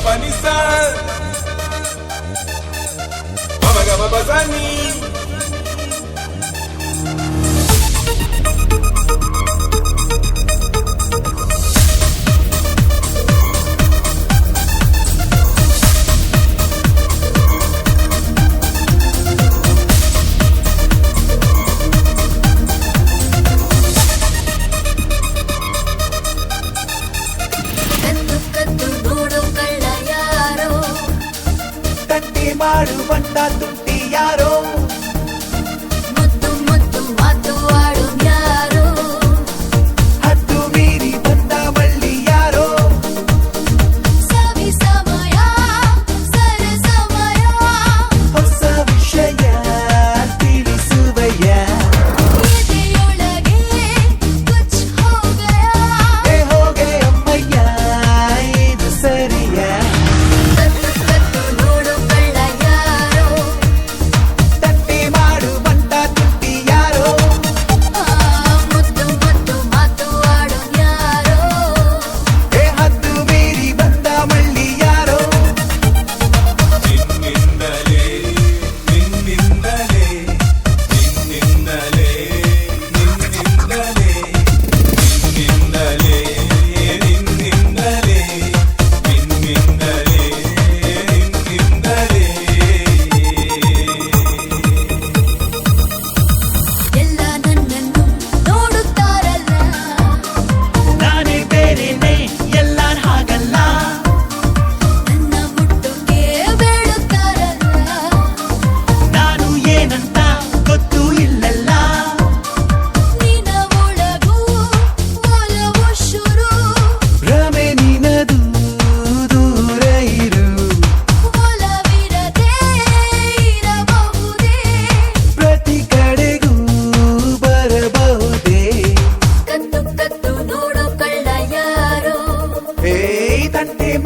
panisa gama bazani ಮಾಡುವಂತ ತುಂಟಿ ಯಾರೋ ಮುದ್ದು ಮುದ್ದು ಮಾತು ಆಡು ಯಾರೋ ಹತ್ತು ಮೀರಿ ಬಂದ ಬಳ್ಳಿ ಯಾರೋ ಸವಿ ಸಮಯ ಸರ ಸಮಯ ಹೊಸ ವಿಷಯ ತಿಳಿಸುವಯ್ಯ ಎದೆಯೊಳಗೆ ಕುಚ್ ಹೋಗಯ ಅಮ್ಮಯ್ಯ ಇದು ಸರಿಯ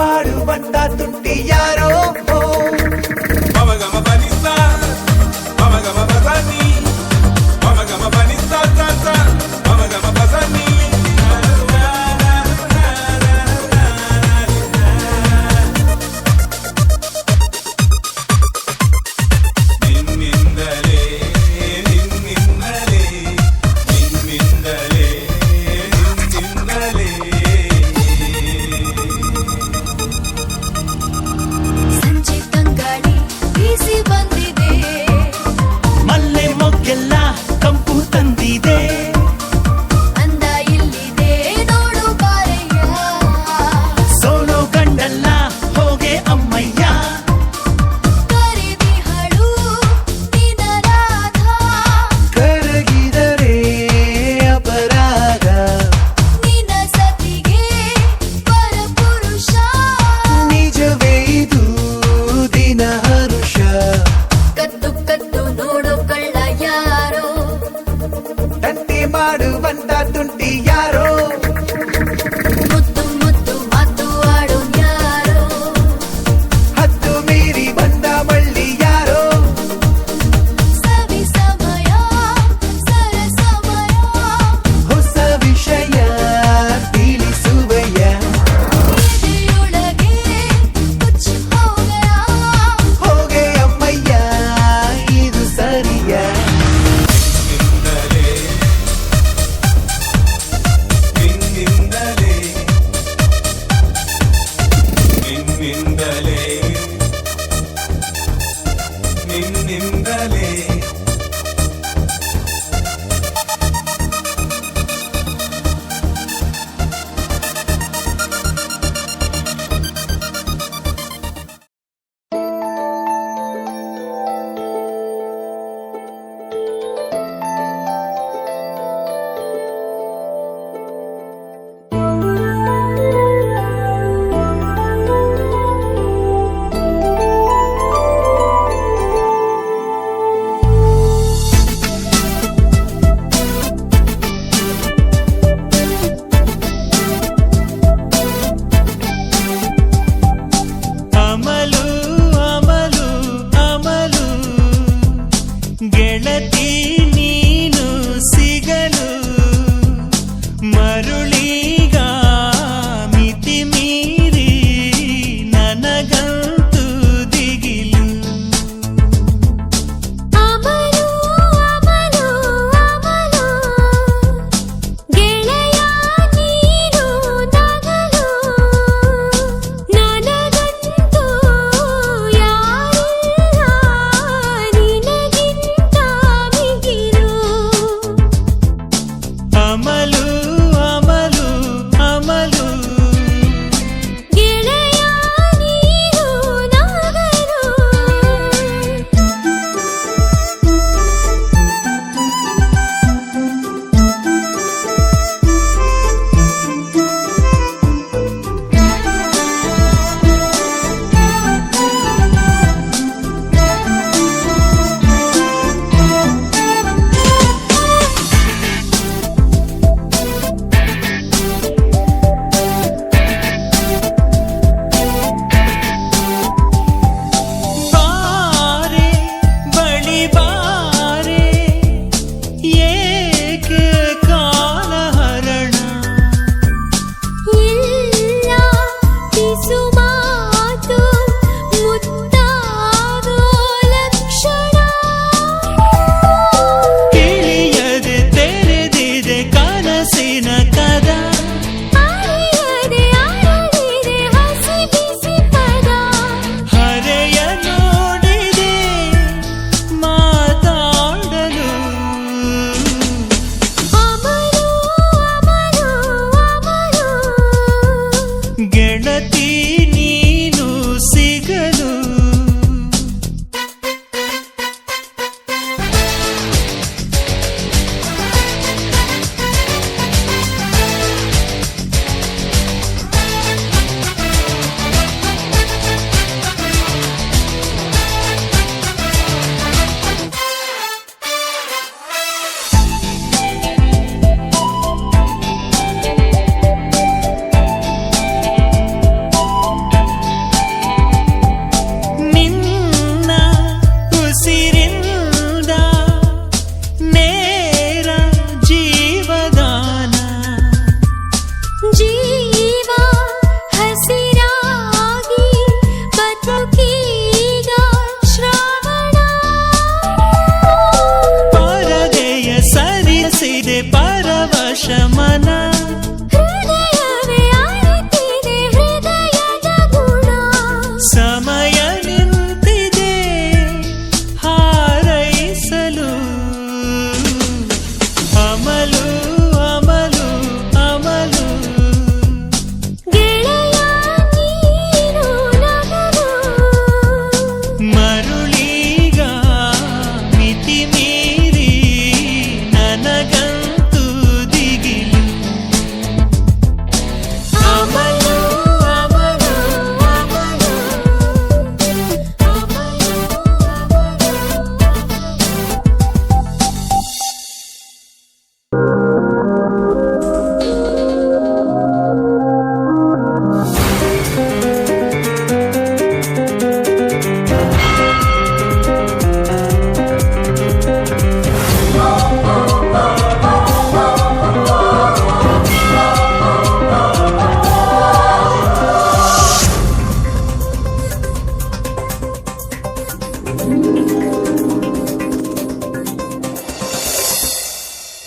ಮಾಡುವಂತ ತುಂಟಿ ಯಾರೋ gama panisa gama bazani gama panisa tata gama bazani ಮಾಡುವಂತ ತುಂಟಿ ಯಾರೋ ಮುದ್ದು ಮುದ್ದು ಮಾತು ಆಡು ಯಾರೋ ಹತ್ತು ಮೀರಿ ಬಂದ ಬಳ್ಳಿ ಯಾರೋ ಸವಿ ಸಮಯ ಸರ ಸಮಯ ಹೊಸ ವಿಷಯ ತಿಳಿಸುವಯ್ಯ ಎದೆಯೊಳಗೆ ಕುಚ್ ಹೋಗೆ ಅಮ್ಮಯ್ಯ ಇದು ಸರಿಯ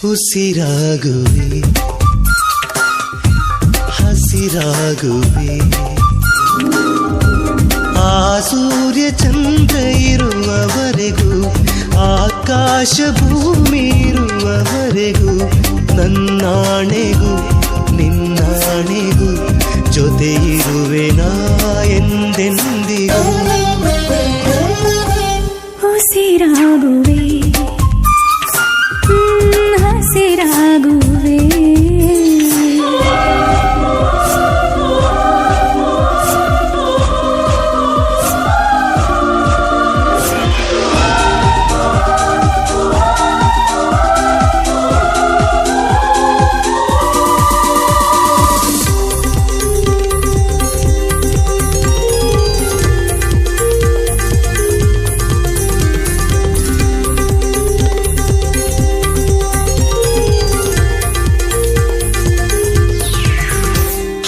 ಉಸಿರಾಗುವೆ ಹಸಿರಾಗುವೆ ಆ ಸೂರ್ಯ ಚಂದ್ರ ಇರುವವರೆಗೂ ಆಕಾಶ ಭೂಮಿ ಇರುವವರೆಗೂ ನನ್ನಾಣೆಗೂ ನಿನ್ನಾಣೆಗೂ ಜೊತೆ ಇರುವೆನಾ ಎಂದೆಂದಿಗೂ ಉಸಿರಾಗುವೆ ಹಸಿರಾಗುವೆ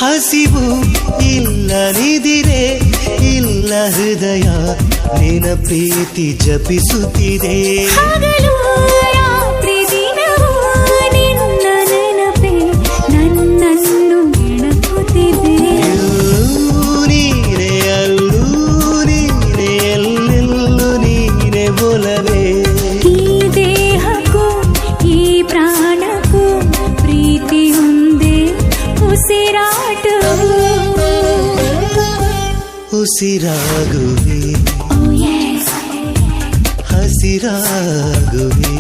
ಹಸಿವು ಇಲ್ಲ ನಿದಿರೆ ಇಲ್ಲ ಹೃದಯ ನಿನ ಪ್ರೀತಿ ಜಪಿಸುತ್ತಿದೆ ಹಗಲು ರಾತ್ರಿ ದಿನವೂ ನಿನ್ನ ನೆನಪೇ ನನ್ನನ್ನು ಎಣಕುತ್ತಿದೆ ನೀನೆ ಅಲ್ಲೂ ನೀನೆ ಎಲ್ಲೆಲ್ಲೂ ನೀನೆ ಒಲವೇ ಈ ದೇಹಕ್ಕೂ ಈ ಪ್ರಾಣಕ್ಕೂ ಪ್ರೀತಿ ಒಂದೇ ಉಸಿರಾಟ ಉಸಿರಾಗುವೆ Oh yes ಹಸಿರಾಗುವೆ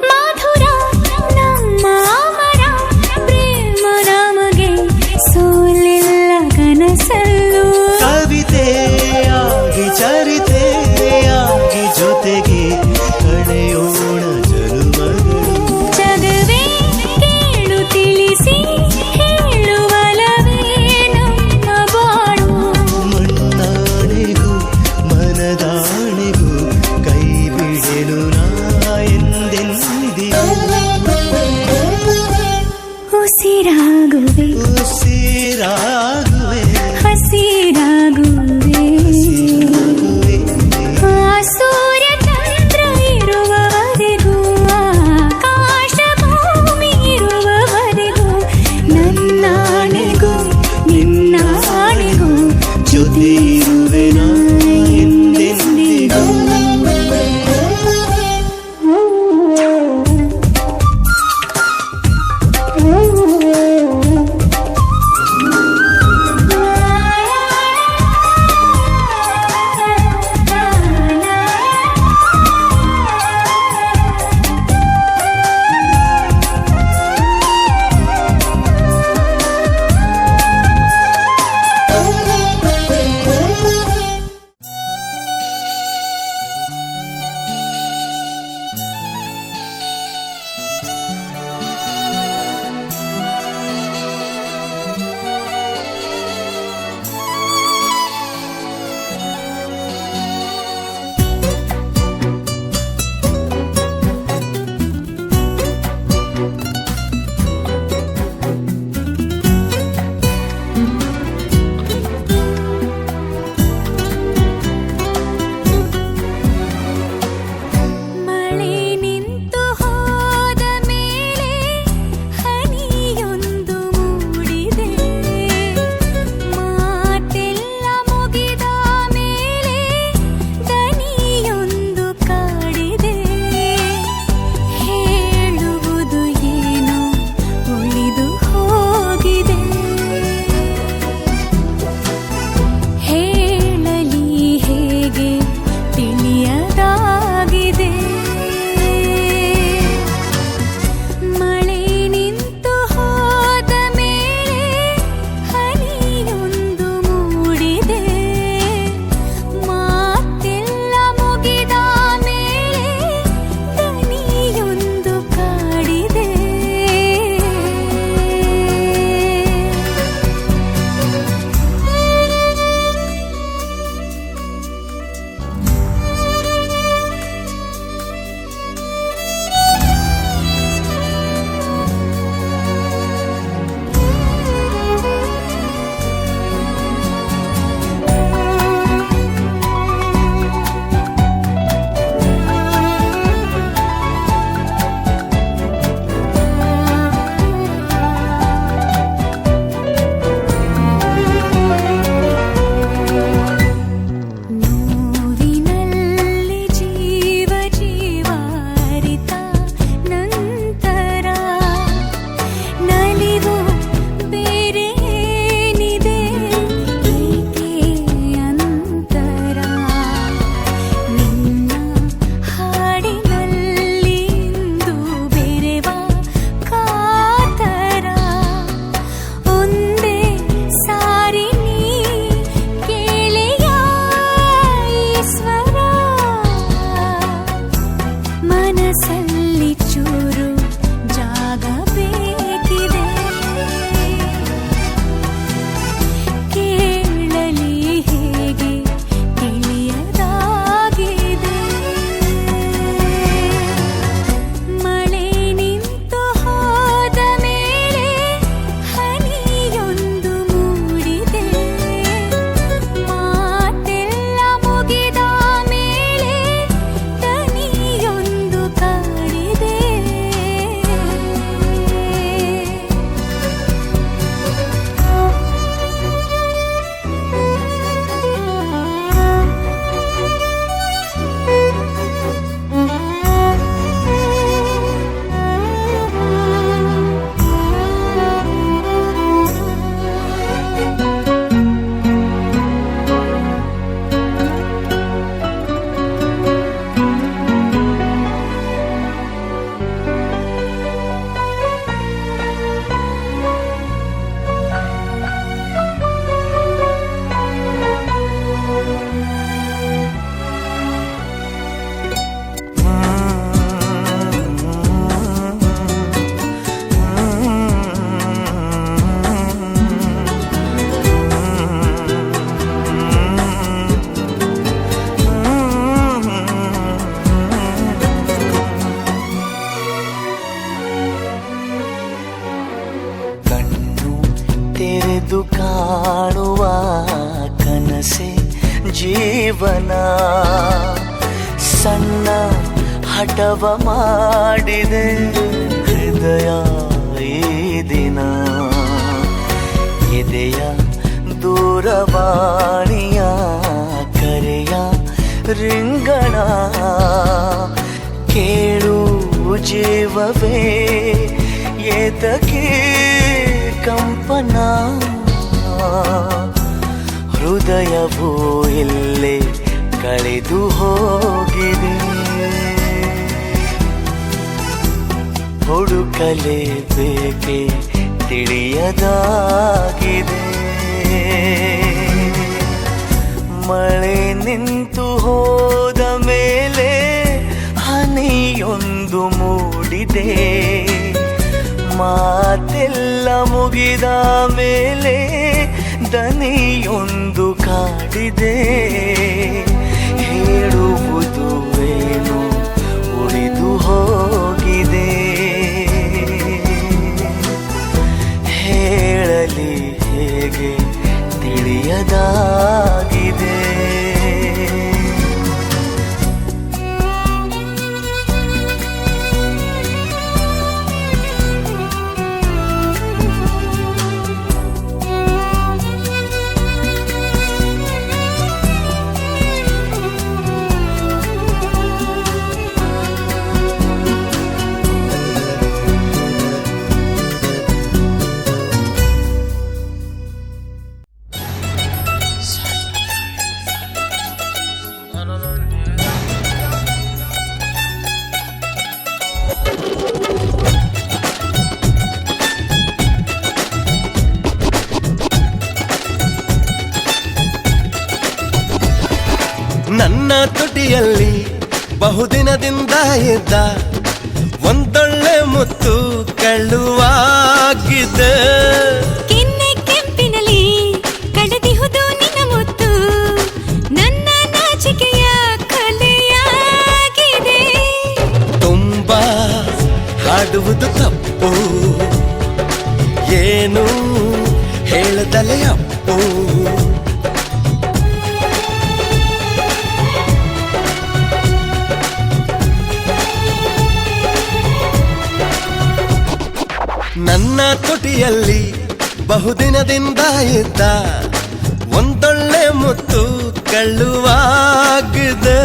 ಮಧುರ ನಮ್ಮ ಅಮರ ಪ್ರೇಮ ನಮಗೆ ಸೋಲಿಲ್ಲ ಕನಸಲ್ಲೂ ಕವಿತೆಯಾಗಿ ಚರಿತೆಯಾಗಿ ಜೊತೆಗೆ ಕಳೆಯೋಣ ಜನುಮಗಳು ಜಗವೇ ಕೇಳು ತಿಳಿಸಿ ಹೇಳುವಲವೇ ನಮ್ಮ ಬಾಳು ಮಣ್ಣಾಣೆಗೂ ಮನದಾಣೆಗೂ ಕೈ ಬಿಡೆನು ನಾ ಎಂದೆಂದಿಗೂ ಉಸಿರಾಗುವೆ ಉಸಿರಾಗುವೆ ಹಸಿರಾಗುವೆ ಹಸಿರಾಗುವೆ ಆ ಸೂರ್ಯ ಚಂದ್ರ ಇರುವವರೆಗೂ ಆಕಾಶ ಭೂಮಿ ಇರುವವರೆಗೂ ನನ್ನಾಣೆಗೂ ನಿನ್ನಾಣೆಗೂ ಜೊತೆ ಇರುವೆನಾ ಎಂದೆಂದಿಗೂ ಕಾಣುವ ಕನಸೆ ಜೀವನ ಸಣ್ಣ ಹಠವ ಮಾಡಿದೆ ಹೃದಯ ಈ ದಿನ ಎದೆಯ ದೂರವಾಣಿಯ ಕರೆಯ ರಿಂಗಣ ಕೇಳು ಜೀವವೇ ಏತಕ್ಕೆ ಕಂಪನ ಹೃದಯವು ಇಲ್ಲೇ ಕಳೆದು ಹೋಗಿದೆ ಹುಡುಕಲೇಬೇಕೆ ತಿಳಿಯದಾಗಿದೆ ಮಳೆ ನಿಂತು ಹೋದ ಮೇಲೆ ಹನಿಯೊಂದು ಮೂಡಿದೆ ಮಾತೆಲ್ಲ ಮುಗಿದ ಮೇಲೆ ದನಿಯೊಂದು ಕಾಡಿದೆ ಹೇಳುವುದು ಏನು ಉಳಿದು ಹೋಗಿದೆ ಹೇಳಲಿ ಹೇಗೆ ತಿಳಿಯದಾಗಿದೆ ನನ್ನ ತುಟಿಯಲ್ಲಿ ಬಹುದಿನದಿಂದ ಇದ್ದ ಒಂದೊಳ್ಳೆ ಮುತ್ತು ಕಳ್ಳುವಾಗಿದೆ ಕೆನ್ನೆ ಕೆಂಪಿನಲ್ಲಿ ಕಳೆದಿಹುದು ನಿನ್ನ ಮುತ್ತು ನನ್ನ ನಾಚಿಕೆಯ ಕಲೆಯಾಗಿದೆ ತುಂಬಾ ಹಾಡುವುದು ತಪ್ಪು ಏನು ಹೇಳದಲೆ ಅಪ್ಪು ನನ್ನ ತುಟಿಯಲ್ಲಿ ಬಹುದಿನದಿಂದ ಇದ್ದ ಒಂದೊಳ್ಳೆ ಮುತ್ತು ಕಳ್ಳುವಾಗಿದೆ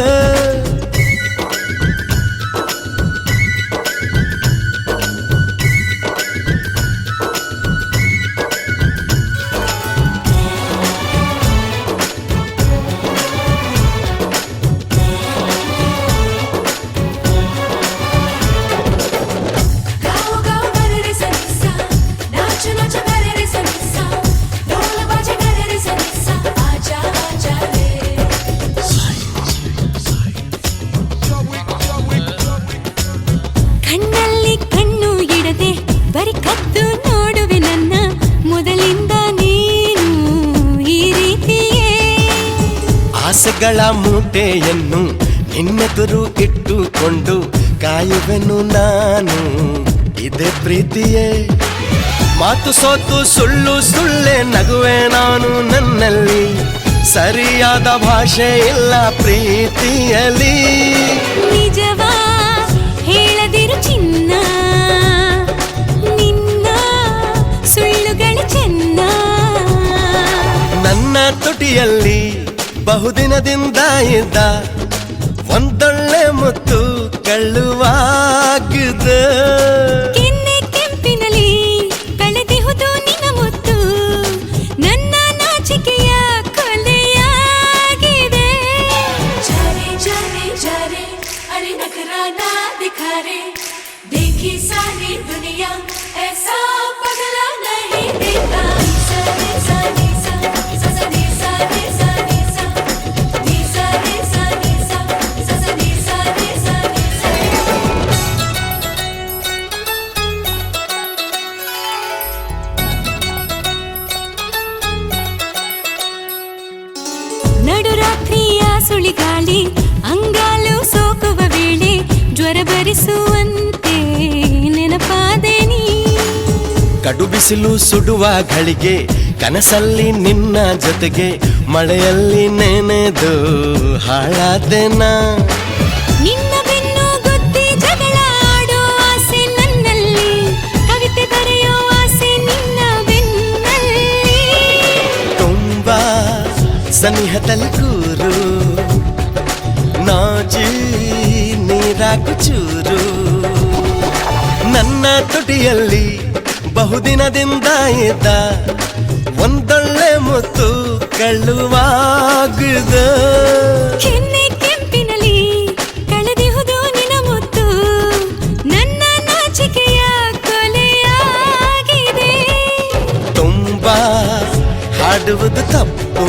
ಕಣ್ಣಲ್ಲಿ ಕಣ್ಣು ಇಡದೆ ಬರಿ ಕದ್ದು ನೋಡುವೆ ನನ್ನ ಮೊದಲಿಂದ ನೀನು ಈ ರೀತಿಯೇ ಆಸೆಗಳ ಮೂಟೆಯನ್ನು ನಿನ್ನೆದುರು ಇಟ್ಟುಕೊಂಡು ಕಾಯುವೆನು ನಾನು ಇದೇ ಪ್ರೀತಿಯೇ ಮಾತು ಸೋತು ಸುಳ್ಳು ಸುಳ್ಳೆ ನಗುವೆ ನಾನು ನನ್ನಲ್ಲಿ ಸರಿಯಾದ ಭಾಷೆ ಇಲ್ಲ ಪ್ರೀತಿಯಲ್ಲಿ ನಿಜವಾ ಹೇಳದಿರು ಚಿನ್ನ ನಿನ್ನ ಸುಳ್ಳುಗಳ ಚೆನ್ನ ನನ್ನ ತುಟಿಯಲ್ಲಿ ಬಹುದಿನದಿಂದ ಇದ್ದ ಒಂದೊಳ್ಳೆ ಮುತ್ತು ಕಳ್ಳುವಾಗಿದೆ ಕೆನ್ನೆ ಕೆಂಪಿನಲ್ಲಿ ಕಳೆದಿಹುದು ನಿನ್ನ ಮುತ್ತು ನನ್ನ ನಾಚಿಕೆಯ ಕೊಲೆಯಾಗಿದೆ जारे जारे जारे अरे नखरा ना दिखा रे देखी सारी दुनिया ऐसा पगला नहीं देखा सा रे सा नी सा सा सा नी सा रे सा नी सा नी सा रे सा नी सा सा सा नी सा रे सा नी सा ನಡುರಾತ್ರಿಯ ಸುಳಿಗಾಳಿ ಅಂಗಾಲು ಸೋಕುವ ವೇಳೆ ಜ್ವರ ಬರಿಸುವಂತೆ ನೆನಪಾದೆ ನೀ ಕಡು ಬಿಸಿಲು ಸುಡುವ ಘಳಿಗೆ ಕನಸಲ್ಲಿ ನಿನ್ನ ಜೊತೆಗೆ ಮಳೆಯಲ್ಲಿ ನೆನೆದು ಹಾಳಾದೆನಾ ನಿನ್ನ ಬೆನ್ನು ಗುದ್ದಿ ಜಗಳ ಆಡೋ ಆಸೆ ನನ್ನಲ್ಲಿ ಕವಿತೆ ಬರೆಯೋ ಆಸೆ ನಿನ್ನ ಬೆನ್ನಲ್ಲಿ ತುಂಬಾ ಸನಿಹದಲ್ಲಿ ಕೂರು ನಾಚಿ ನೀರಾಕು ಚೂರು ನನ್ನ ತುಟಿಯಲ್ಲಿ ಬಹುದಿನದಿಂದ ಇದ್ದ ಒಂದೊಳ್ಳೆ ಮುತ್ತು ಕಳ್ಳುವಾಗಿದೆ ಕೆನ್ನೆ ಕೆಂಪಿನಲ್ಲಿ ಕಳೆದಿಹುದು ನಿನ ಮುತ್ತು ನನ್ನ ನಾಚಿಕೆಯ ಕೊಲೆಯಾಗಿದೆ ತುಂಬಾ ಹಾಡುವುದು ತಪ್ಪು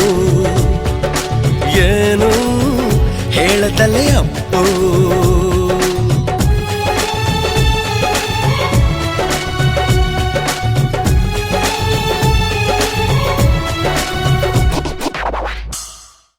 ಏನು ಹೇಳದಲೇ ಅಪ್ಪು